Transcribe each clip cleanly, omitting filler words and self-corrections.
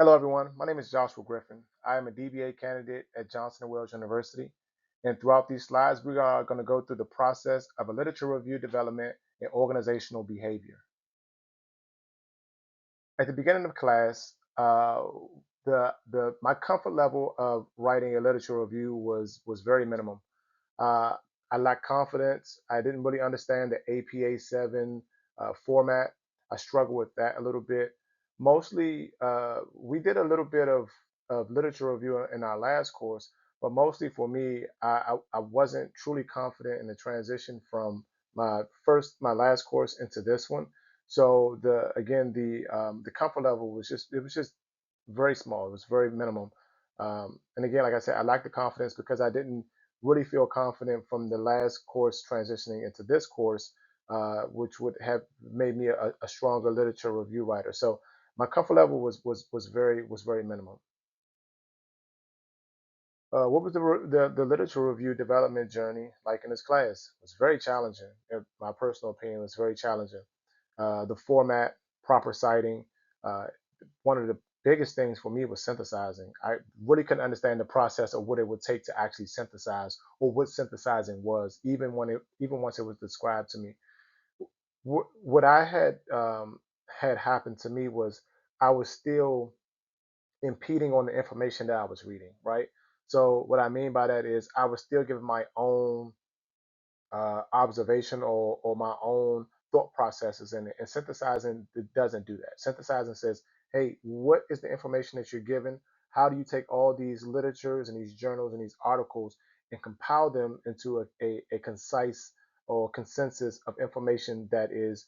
Hello, everyone. My name is Joshua Griffin. I am a DBA candidate at Johnson& Wales University. And throughout these slides, we are going to go through the process of a literature review development and organizational behavior. At the beginning of class, my comfort level of writing a literature review was very minimum. Uh, I lacked confidence. I didn't really understand the APA 7 format. I struggled with that a little bit. Mostly, we did a little bit of literature review in our last course, but mostly for me, I wasn't truly confident in the transition from my last course into this one. So the comfort level was just very small. It was very minimum. And again, like I said, I lacked the confidence because I didn't really feel confident from the last course transitioning into this course, which would have made me a stronger literature review writer. So my comfort level was very minimum. What was the literature review development journey like in this class? It was very challenging. In my personal opinion, it was very challenging. The format, proper citing. Uh, One of the biggest things for me was synthesizing. I really couldn't understand the process of what it would take to actually synthesize or what synthesizing was, even once it was described to me. What I had happened to me was I was still impeding on the information that I was reading, right? So what I mean by that is I was still giving my own observation or my own thought processes in it. And synthesizing doesn't do that. Synthesizing says, hey, what is the information that you're given? How do you take all these literatures and these journals and these articles and compile them into a concise or consensus of information that is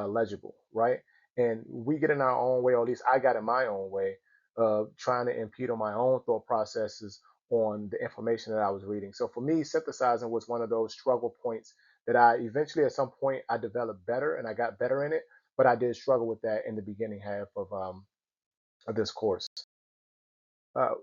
legible, right? And we get in our own way, or at least I got in my own way of trying to impede on my own thought processes on the information that I was reading. So for me, synthesizing was one of those struggle points that I eventually, at some point, I developed better and I got better in it. But I did struggle with that in the beginning half of this course. Uh,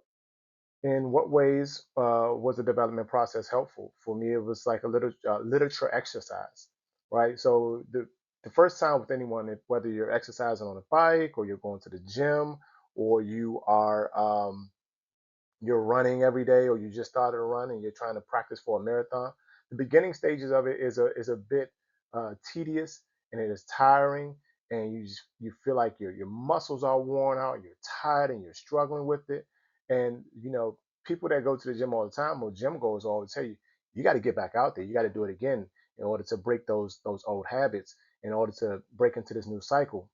in what ways was the development process helpful? For me, it was like a literature exercise, right? So the first time with anyone, whether you're exercising on a bike or you're going to the gym or you're running every day or you just started to run and you're trying to practice for a marathon, the beginning stages of it is a bit tedious and it is tiring, and you feel like your muscles are worn out, you're tired, and you're struggling with it. And people that go to the gym all the time, or gym goers, always tell you you got to get back out there, you got to do it again in order to break those old habits, in order to break into this new cycle.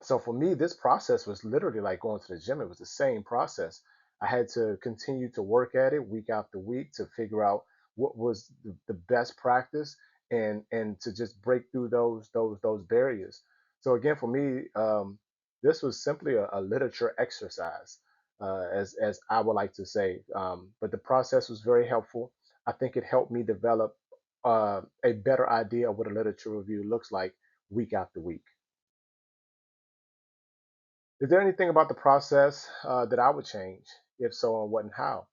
So for me, this process was literally like going to the gym. It was the same process. I had to continue to work at it week after week to figure out what was the best practice, and to just break through those barriers. So again, for me, this was simply a literature exercise, as I would like to say. But the process was very helpful. I think it helped me develop a better idea of what a literature review looks like week after week. Is there anything about the process that I would change? If so, and what and how?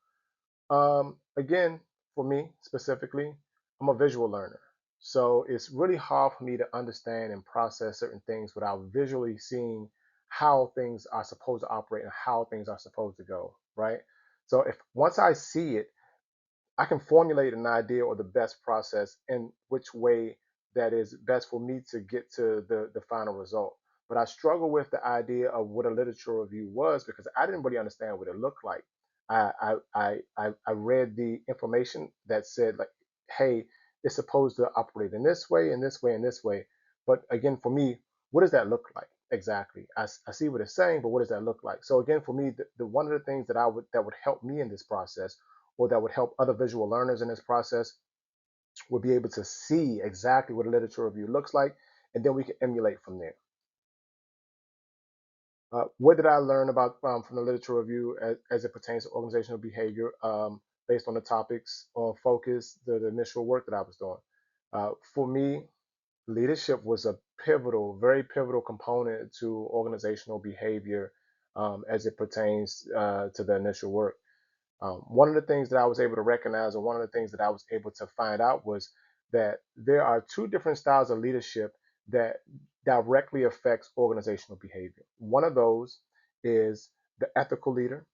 Again, for me specifically, I'm a visual learner. So it's really hard for me to understand and process certain things without visually seeing how things are supposed to operate and how things are supposed to go, right? So if once I see it, I can formulate an idea or the best process in which way that is best for me to get to the final result. But I struggle with the idea of what a literature review was because I didn't really understand what it looked like. I read the information that said like, hey, it's supposed to operate in this way, in this way, in this way. But again, for me, what does that look like exactly? I see what it's saying, but what does that look like? So again, for me, the one of the things that would help me in this process, or that would help other visual learners in this process, would be able to see exactly what a literature review looks like, and then we can emulate from there. What did I learn about from the literature review as it pertains to organizational behavior, based on the topics or focus, the initial work that I was doing? For me, leadership was a very pivotal component to organizational behavior, as it pertains to the initial work. One of the things that I was able to recognize, or one of the things that I was able to find out, was that there are two different styles of leadership that directly affects organizational behavior. One of those is the ethical leader.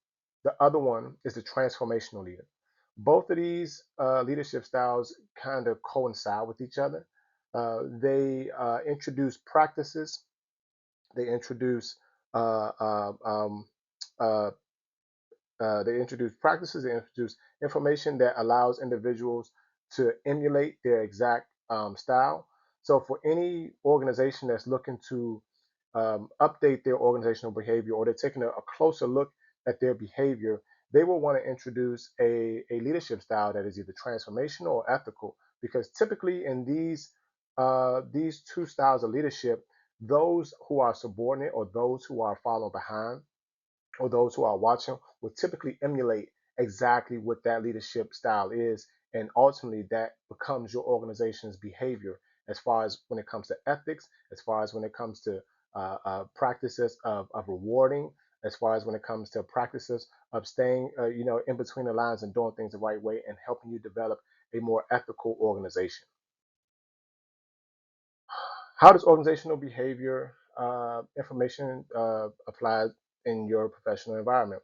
The other one is the transformational leader. Both of these leadership styles kind of coincide with each other. They introduce practices. They introduce uh, uh, um, uh, they introduce practices. They introduce information that allows individuals to emulate their exact style. So, for any organization that's looking to update their organizational behavior, or they're taking a closer look at their behavior, they will want to introduce a leadership style that is either transformational or ethical. Because typically in these two styles of leadership, those who are subordinate or those who are following behind or those who are watching will typically emulate exactly what that leadership style is. And ultimately, that becomes your organization's behavior as far as when it comes to ethics, as far as when it comes to practices of rewarding, as far as when it comes to practices of staying, in between the lines and doing things the right way and helping you develop a more ethical organization. How does organizational behavior information apply in your professional environment?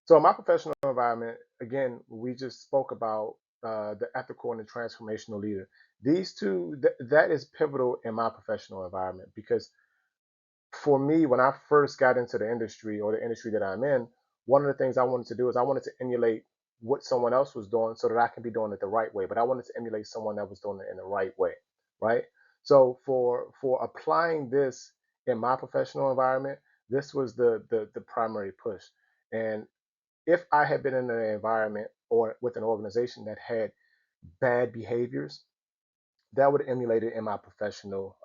So in my professional environment, again, we just spoke about the ethical and the transformational leader. These two, that is pivotal in my professional environment because for me, when I first got into the industry or the industry that I'm in, one of the things I wanted to do is I wanted to emulate what someone else was doing so that I can be doing it the right way. But I wanted to emulate someone that was doing it in the right way, right? So for applying this in my professional environment, this was the primary push. And if I had been in an environment or with an organization that had bad behaviors, that would emulate it in my professional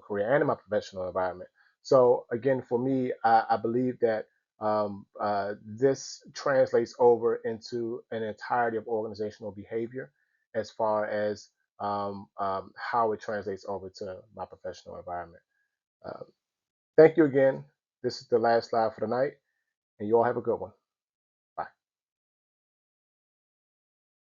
career and in my professional environment. So again, for me, I believe that this translates over into an entirety of organizational behavior, as far as how it translates over to my professional environment. Uh, Thank you again. This is the last slide for the night, and you all have a good one.